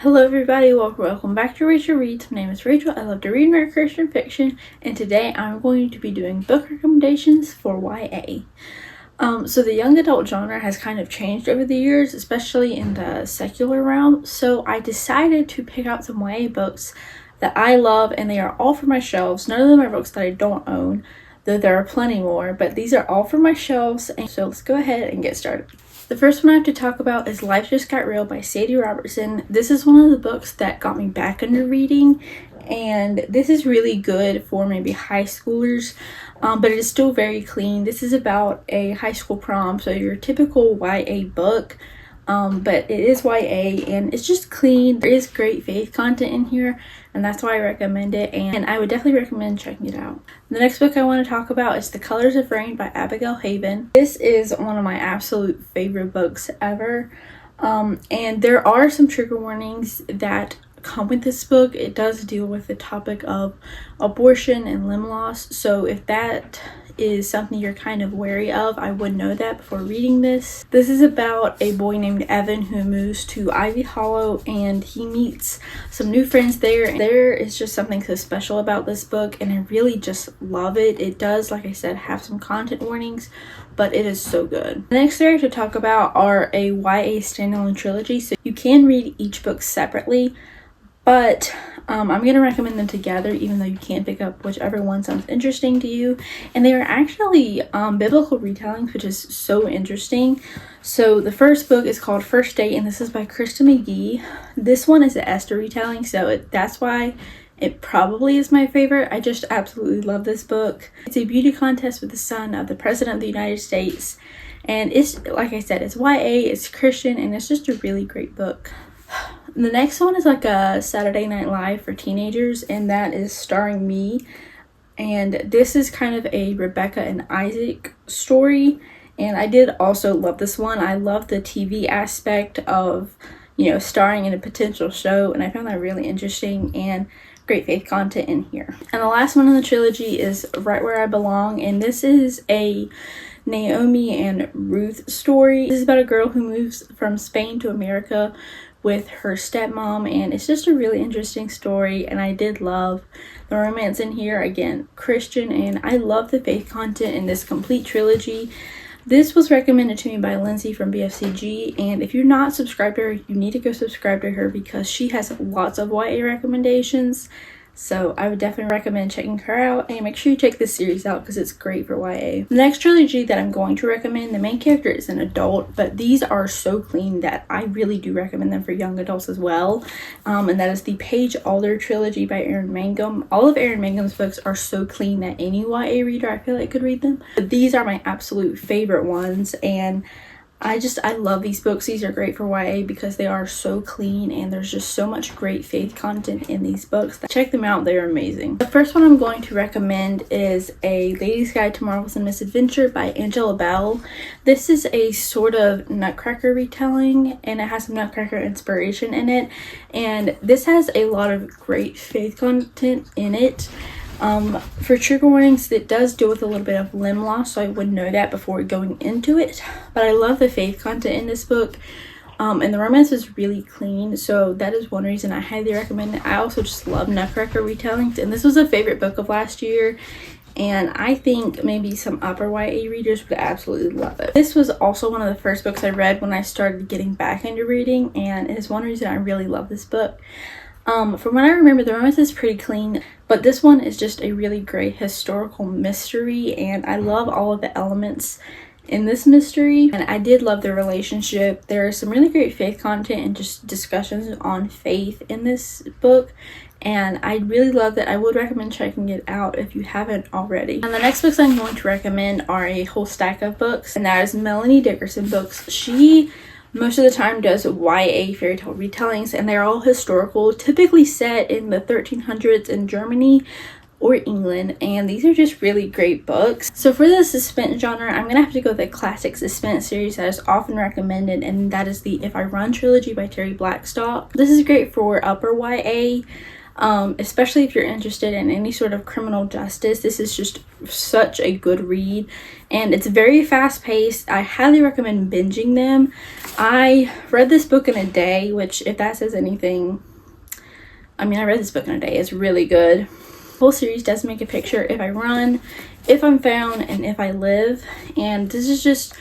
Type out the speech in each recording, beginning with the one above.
Hello everybody, welcome back to Rachel Reads. My name is Rachel. I love to read and write Christian fiction, and today I'm going to be doing book recommendations for YA. So the young adult genre has kind of changed over the years, especially in the secular realm, so I decided to pick out some YA books that I love, and they are all for my shelves. None of them are books that I don't own, though there are plenty more, but these are all for my shelves, and so let's go ahead and get started. The first one I have to talk about is Life Just Got Real by Sadie Robertson. This is one of the books that got me back into reading, and this is really good for maybe high schoolers, but it is still very clean. This is about a high school prom, so your typical YA book, but it is YA and it's just clean. There is great faith content in here, and that's why I recommend it, and I would definitely recommend checking it out. The next book I want to talk about is The Colors of Rain by Abigail Haven. This is one of my absolute favorite books ever, and there are some trigger warnings that come with this book. It does deal with the topic of abortion and limb loss, so if that is something you're kind of wary of, I would know that before reading this. This is about a boy named Evan who moves to Ivy Hollow, and he meets some new friends there. There is just something so special about this book, and I really just love it. It does, like I said, have some content warnings, but it is so good. The next three I have to talk about are a YA standalone trilogy, so you can read each book separately, but I'm going to recommend them together, even though you can pick up whichever one sounds interesting to you. And they are actually biblical retellings, which is so interesting. So the first book is called First Date, and this is by Krista McGee. This one is an Esther retelling, so that's why it probably is my favorite. I just absolutely love this book. It's a beauty contest with the son of the President of the United States. And it's, like I said, it's YA, it's Christian, and it's just a really great book. The next one is like a Saturday Night Live for teenagers, and that is starring me. And this is kind of a Rebecca and Isaac story, and I did also love this one. I love the TV aspect of, starring in a potential show, and I found that really interesting, and great faith content in here. And the last one in the trilogy is Right Where I Belong, and this is a Naomi and Ruth story. This is about a girl who moves from Spain to America with her stepmom, and it's just a really interesting story, and I did love the romance in here. Again, Christian, and I love the faith content in this complete trilogy. This was recommended to me by Lindsay from BFCG, and if you're not subscribed to her, you need to go subscribe to her because she has lots of YA recommendations. So I would definitely recommend checking her out, and make sure you check this series out because it's great for YA. The next trilogy that I'm going to recommend, the main character is an adult, but these are so clean that I really do recommend them for young adults as well. And that is the Paige Alder trilogy by Erin Mangum. All of Erin Mangum's books are so clean that any YA reader I feel like could read them. But these are my absolute favorite ones, and I love these books. These are great for YA because they are so clean, and there's just so much great faith content in these books. Check them out, they're amazing. The first one I'm going to recommend is A Lady's Guide to Marvelous and Misadventure by Angela Bell. This is a sort of Nutcracker retelling, and it has some Nutcracker inspiration in it, and this has a lot of great faith content in it. For trigger warnings, it does deal with a little bit of limb loss, so I would know that before going into it, but I love the faith content in this book, and the romance is really clean, so that is one reason I highly recommend it. I also just love Nutcracker retellings, and this was a favorite book of last year, and I think maybe some upper YA readers would absolutely love it. This was also one of the first books I read when I started getting back into reading, and it is one reason I really love this book. From what I remember, the romance is pretty clean, but this one is just a really great historical mystery, and I love all of the elements in this mystery, and I did love the relationship. There are some really great faith content and just discussions on faith in this book, and I really love that. I would recommend checking it out if you haven't already. And the next books I'm going to recommend are a whole stack of books, and that is Melanie Dickerson books. She most of the time does YA fairy tale retellings, and they're all historical, typically set in the 1300s in Germany or England, and these are just really great books. So for the suspense genre, I'm gonna have to go with the classic suspense series that is often recommended, and that is the If I Run trilogy by Terry Blackstock. This is great for upper YA. especially if you're interested in any sort of criminal justice. This is just such a good read, and it's very fast paced. I highly recommend binging them. I read this book in a day, which, if that says anything, I mean, I read this book in a day. It's really good. The whole series does make a picture: if I run, if I'm found, and if I live. And this is just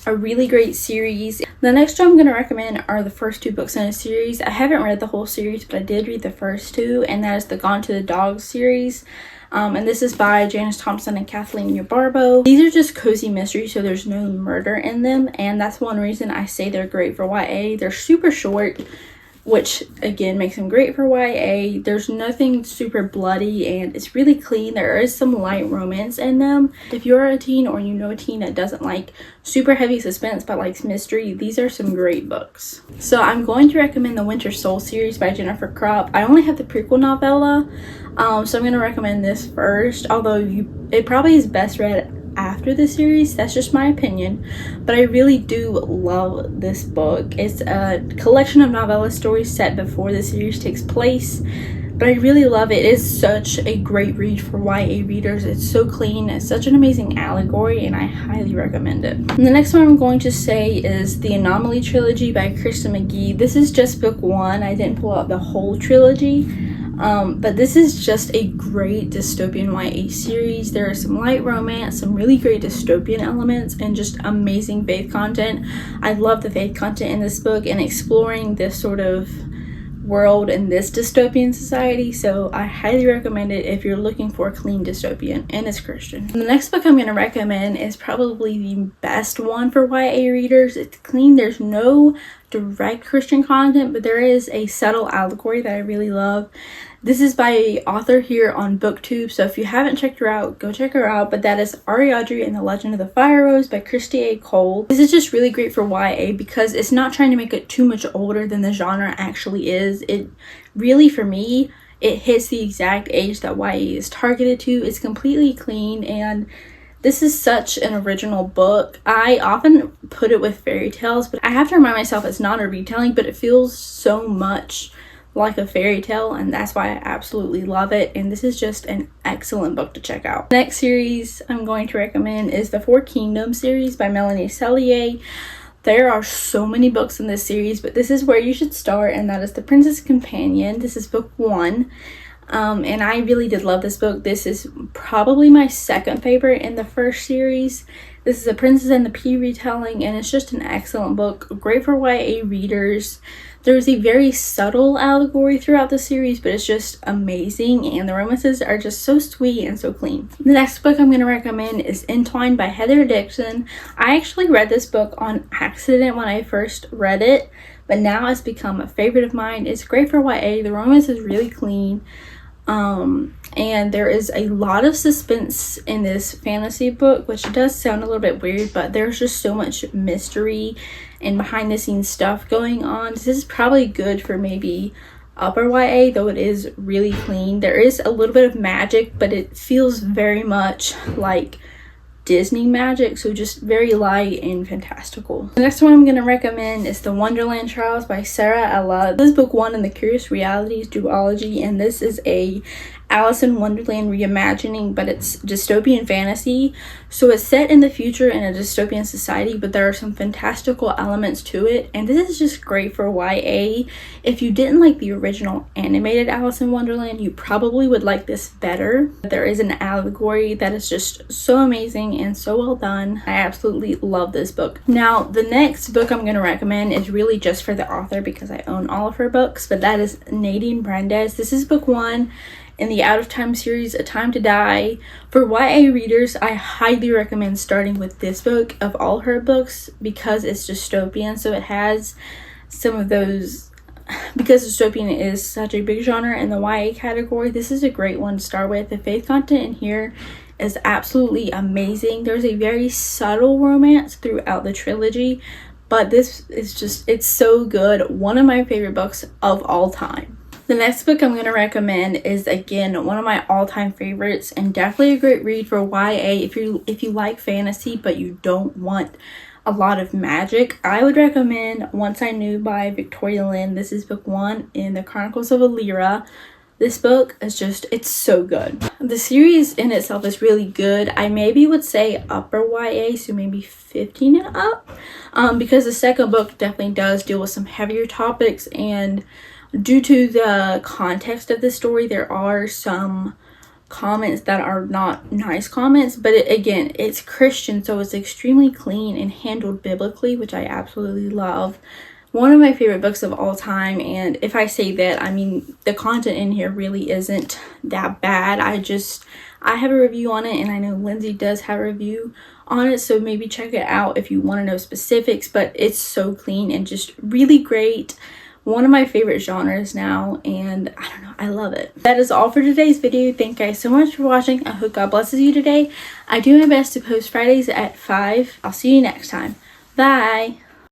a really great series. The next two I'm going to recommend are the first two books in a series. I haven't read the whole series, but I did read the first two, and that is the Gone to the Dogs series. And this is by Janice Thompson and Kathleen Yabarbo. These are just cozy mysteries, so there's no murder in them, and that's one reason I say they're great for YA. They're super short, which again makes them great for YA. There's nothing super bloody, and it's really clean. There is some light romance in them. If you're a teen, or you know a teen that doesn't like super heavy suspense but likes mystery, these are some great books. So I'm going to recommend the Winter Soul series by Jennifer Kropp. I only have the prequel novella, so I'm going to recommend this first, although it probably is best read after the series. That's just my opinion, but I really do love this book. It's a collection of novella stories set before the series takes place, but I really love it. It is such a great read for YA readers. It's so clean. It's such an amazing allegory, and I highly recommend it. And the next one I'm going to say is the Anomaly trilogy by Kristen McGee. This is just book one. I didn't pull out the whole trilogy. But this is just a great dystopian YA series. There is some light romance, some really great dystopian elements, and just amazing faith content. I love the faith content in this book and exploring this sort of world in this dystopian society, so I highly recommend it if you're looking for a clean dystopian and it's Christian. The next book I'm going to recommend is probably the best one for YA readers. It's clean. There's no direct Christian content, but there is a subtle allegory that I really love. This is by an author here on BookTube, so if you haven't checked her out, go check her out. But that is Ariadne and the Legend of the Fire Rose by Christy A. Cole. This is just really great for YA because it's not trying to make it too much older than the genre actually is. It really, for me, it hits the exact age that YA is targeted to. It's completely clean, and this is such an original book. I often put it with fairy tales, but I have to remind myself it's not a retelling, but it feels so much like a fairy tale, and that's why I absolutely love it. And this is just an excellent book to check out. The next series I'm going to recommend is the Four Kingdoms series by Melanie Sellier. There are so many books in this series, but this is where you should start, and that is The Princess Companion. This is book one. And I really did love this book. This is probably my second favorite in the first series. This is a Princess and the Pea retelling, and it's just an excellent book. Great for YA readers. There's a very subtle allegory throughout the series, but it's just amazing, and the romances are just so sweet and so clean. The next book I'm going to recommend is Entwined by Heather Dixon. I actually read this book on accident when I first read it, but now it's become a favorite of mine. It's great for YA. The romance is really clean. And there is a lot of suspense in this fantasy book, which does sound a little bit weird, but there's just so much mystery and behind the scenes stuff going on. This is probably good for maybe upper YA, though it is really clean. There is a little bit of magic, but it feels very much like Disney magic, so just very light and fantastical. The next one I'm going to recommend is The Wonderland Trials by Sarah Ella. This is book one in the Curious Realities duology, and this is a Alice in Wonderland reimagining, but it's dystopian fantasy. So it's set in the future in a dystopian society, but there are some fantastical elements to it, and this is just great for YA. If you didn't like the original animated Alice in Wonderland, you probably would like this better. There is an allegory that is just so amazing and so well done. I absolutely love this book. Now, the next book I'm going to recommend is really just for the author because I own all of her books, but that is Nadine Brandes. This is book one in the Out of Time series, A Time to Die. For YA readers, I highly recommend starting with this book of all her books because it's dystopian, so it has some of those. Because dystopian is such a big genre in the YA category, this is a great one to start with. The faith content in here is absolutely amazing. There's a very subtle romance throughout the trilogy, but this is just, it's so good. One of my favorite books of all time. The next book I'm going to recommend is, again, one of my all-time favorites and definitely a great read for YA if you like fantasy but you don't want a lot of magic. I would recommend Once I Knew by Victoria Lynn. This is book one in the Chronicles of Alira. This book is just, it's so good. The series in itself is really good. I maybe would say upper YA, so maybe 15 and up, because the second book definitely does deal with some heavier topics, and due to the context of the story, there are some comments that are not nice comments, but again, it's Christian, so it's extremely clean and handled biblically, which I absolutely love. One of my favorite books of all time, and if I say that, I mean the content in here really isn't that bad. I have a review on it, and I know Lindsay does have a review on it, so maybe check it out if you want to know specifics, but it's so clean and just really great. One of my favorite genres now, and I don't know, I love it. That is all for today's video. Thank you guys so much for watching. I hope God blesses you today. I do my best to post Fridays at 5. I'll see you next time. Bye!